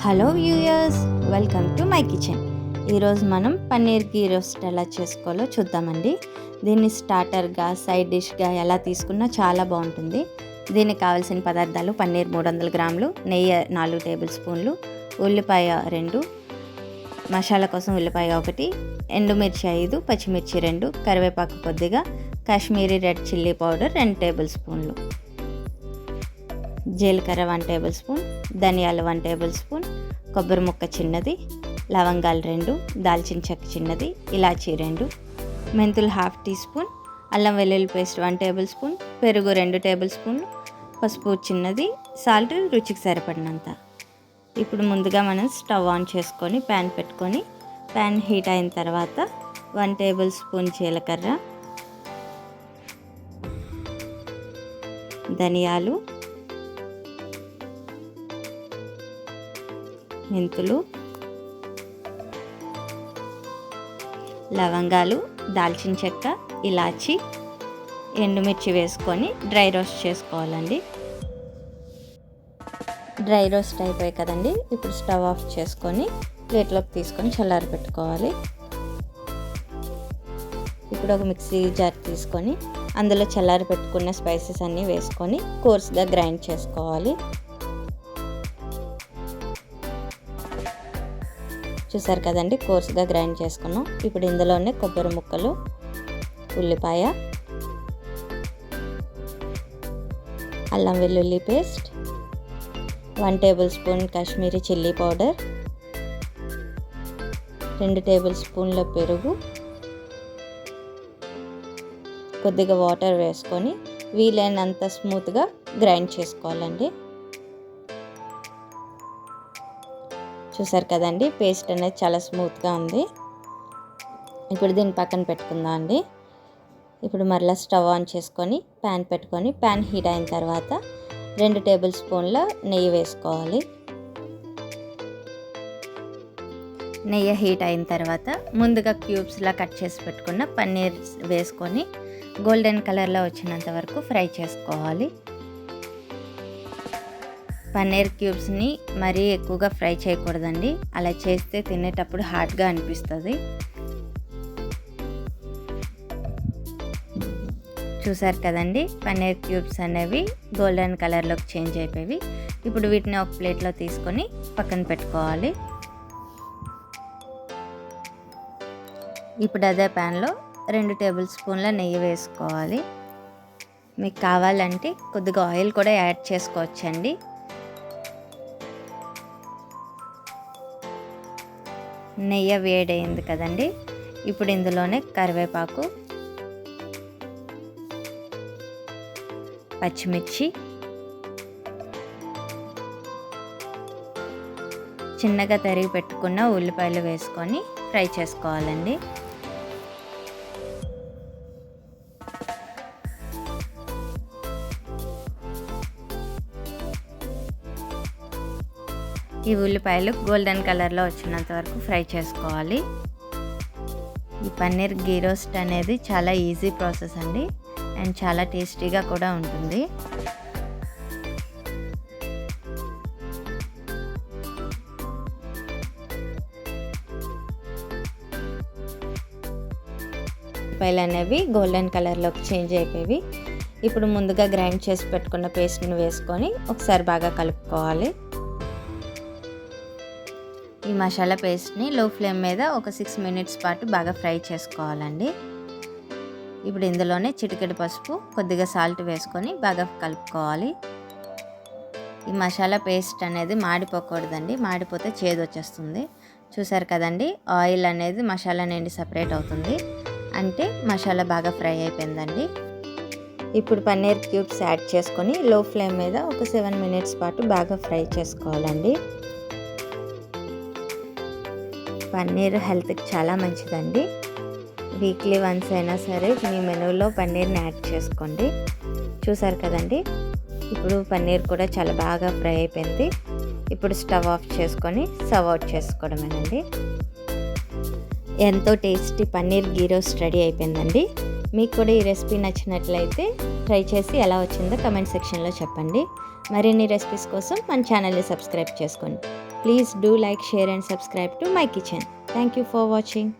Hello viewers, welcome to my kitchen. ఈరోజు మనం పన్నీర్ గీ roast ఎలా చేసుకోవాలో చూద్దామండి. దీన్ని స్టార్టర్గా, సైడ్ డిష్గా ఎలా తీసుకున్నా చాలా బాగుంటుంది. దీనికి కావాల్సిన పదార్థాలు: పన్నీర్ 300 గ్రాములు, నెయ్యి 4 టేబుల్ స్పూన్లు, ఉల్లిపాయ 2, మసాలా కోసం ఉల్లిపాయ 1, ఎండుమిర్చి 5, పచ్చిమిర్చి 2, కరివేపాకు కొద్దిగా, Kashmiri red chilli powder 2 table స్పూన్లు, జీలకర్ర 1 టేబుల్ స్పూన్, ధనియాలు 1 టేబుల్ స్పూన్, కొబ్బరి ముక్క చిన్నది, లవంగాలు 2, దాల్చిన చెక్క చిన్నది, ఇలాచీ 2, మెంతులు 1/2 టీ స్పూన్, అల్లం వెల్లుల్లి పేస్ట్ 1 టేబుల్ స్పూన్, పెరుగు 2 టేబుల్ స్పూన్లు, పసుపు చిన్నది, సాల్ట్ రుచికి సరిపడినంత. ఇప్పుడు ముందుగా మనం స్టవ్ ఆన్ చేసుకొని ప్యాన్ పెట్టుకొని, ప్యాన్ హీట్ అయిన తర్వాత 1 టేబుల్ స్పూన్ జీలకర్ర, ధనియాలు, మెంతులు, లవంగాలు, దాల్చిన చెక్క, ఇలాచి, ఎండుమిర్చి వేసుకొని డ్రై రోస్ట్ చేసుకోవాలండి. డ్రై రోస్ట్ అయిపోయాయి కదండి. ఇప్పుడు స్టవ్ ఆఫ్ చేసుకొని ప్లేట్లోకి తీసుకొని చల్లారి పెట్టుకోవాలి. ఇప్పుడు ఒక మిక్సీ జార్ తీసుకొని అందులో చల్లారి పెట్టుకున్న స్పైసెస్ అన్నీ వేసుకొని కోర్స్గా గ్రైండ్ చేసుకోవాలి. చూసారు కదండి, కోర్స్గా గ్రైండ్ చేసుకున్నాం. ఇప్పుడు ఇందులోనే కొబ్బరి ముక్కలు, ఉల్లిపాయ, అల్లం వెల్లుల్లి paste, 1 table spoon Kashmiri chilli powder, 2 table స్పూన్ల పెరుగు, కొద్దిగా వాటర్ వేసుకొని వీలైనంత స్మూత్గా గ్రైండ్ చేసుకోవాలండి. చూసారు కదండి, పేస్ట్ అనేది చాలా స్మూత్గా ఉంది. ఇప్పుడు దీన్ని పక్కన పెట్టుకుందాం అండి. ఇప్పుడు మరలా స్టవ్ ఆన్ చేసుకొని ప్యాన్ పెట్టుకొని, ప్యాన్ హీట్ అయిన తర్వాత 2 టేబుల్ స్పూన్ల నెయ్యి వేసుకోవాలి. నెయ్యి హీట్ అయిన తర్వాత ముందుగా క్యూబ్స్లా కట్ చేసి పెట్టుకున్న పన్నీర్ వేసుకొని గోల్డెన్ కలర్లో వచ్చినంత వరకు ఫ్రై చేసుకోవాలి. పన్నీర్ క్యూబ్స్ని మరీ ఎక్కువగా ఫ్రై చేయకూడదండి. అలా చేస్తే తినేటప్పుడు హాట్గా అనిపిస్తుంది. చూసారు కదండి, పన్నీర్ క్యూబ్స్ అనేవి గోల్డెన్ కలర్లోకి చేంజ్ అయిపోయి. ఇప్పుడు వీటిని ఒక ప్లేట్లో తీసుకొని పక్కన పెట్టుకోవాలి. ఇప్పుడు అదే ప్యాన్లో 2 టేబుల్ స్పూన్ల నెయ్యి వేసుకోవాలి. మీకు కావాలంటే కొద్దిగా ఆయిల్ కూడా యాడ్ చేసుకోవచ్చండి. నెయ్యి వేడైంది కదండి. ఇప్పుడు ఇందులోనే కరివేపాకు, పచ్చిమిర్చి, చిన్నగా తరిగి పెట్టుకున్న ఉల్లిపాయలు వేసుకొని ఫ్రై చేసుకోవాలండి. ఈ ఉల్లిపాయలు గోల్డెన్ కలర్లో వచ్చినంత వరకు ఫ్రై చేసుకోవాలి. ఈ పన్నీర్ గీ రోస్ట్ అనేది చాలా ఈజీ ప్రాసెస్ అండి, అండ్ చాలా టేస్టీగా కూడా ఉంటుంది. ఉల్లిపాయలు అనేవి గోల్డెన్ కలర్లోకి చేంజ్ అయిపోయి. ఇప్పుడు ముందుగా గ్రైండ్ చేసి పెట్టుకున్న పేస్ట్ని వేసుకొని ఒకసారి బాగా కలుపుకోవాలి. ఈ మసాలా పేస్ట్ని లో ఫ్లేమ్ మీద ఒక 6 మినిట్స్ పాటు బాగా ఫ్రై చేసుకోవాలండి. ఇప్పుడు ఇందులోనే చిటికెడు పసుపు, కొద్దిగా సాల్ట్ వేసుకొని బాగా కలుపుకోవాలి. ఈ మసాలా పేస్ట్ అనేది మాడిపోకూడదండి, మాడిపోతే చేదు వచ్చేస్తుంది. చూసారు కదండి, ఆయిల్ అనేది మసాలా నుండి సపరేట్ అవుతుంది, అంటే మసాలా బాగా ఫ్రై అయిపోయిందండి. ఇప్పుడు పన్నీర్ క్యూబ్స్ యాడ్ చేసుకొని లో ఫ్లేమ్ మీద ఒక 7 మినిట్స్ పాటు బాగా ఫ్రై చేసుకోవాలండి. పన్నీర్ హెల్త్కి చాలా మంచిదండి. వీక్లీ వన్స్ అయినా సరే మీ మెనూలో పన్నీర్ని యాడ్ చేసుకోండి. చూసారు కదండి, ఇప్పుడు పన్నీర్ కూడా చాలా బాగా ఫ్రై అయిపోయింది. ఇప్పుడు స్టవ్ ఆఫ్ చేసుకొని సర్వ్ అవుట్ చేసుకోవడమేనండి. ఎంతో టేస్టీ పన్నీర్ గీ రోస్ట్ రెడీ అయిపోయిందండి. మీకు కూడా ఈ రెసిపీ నచ్చినట్లయితే ట్రై చేసి ఎలా వచ్చిందో కమెంట్ సెక్షన్లో చెప్పండి. మరిన్ని రెసిపీస్ కోసం మన ఛానల్ని సబ్స్క్రైబ్ చేసుకోండి. Please do like, share and subscribe to my kitchen. Thank you for watching.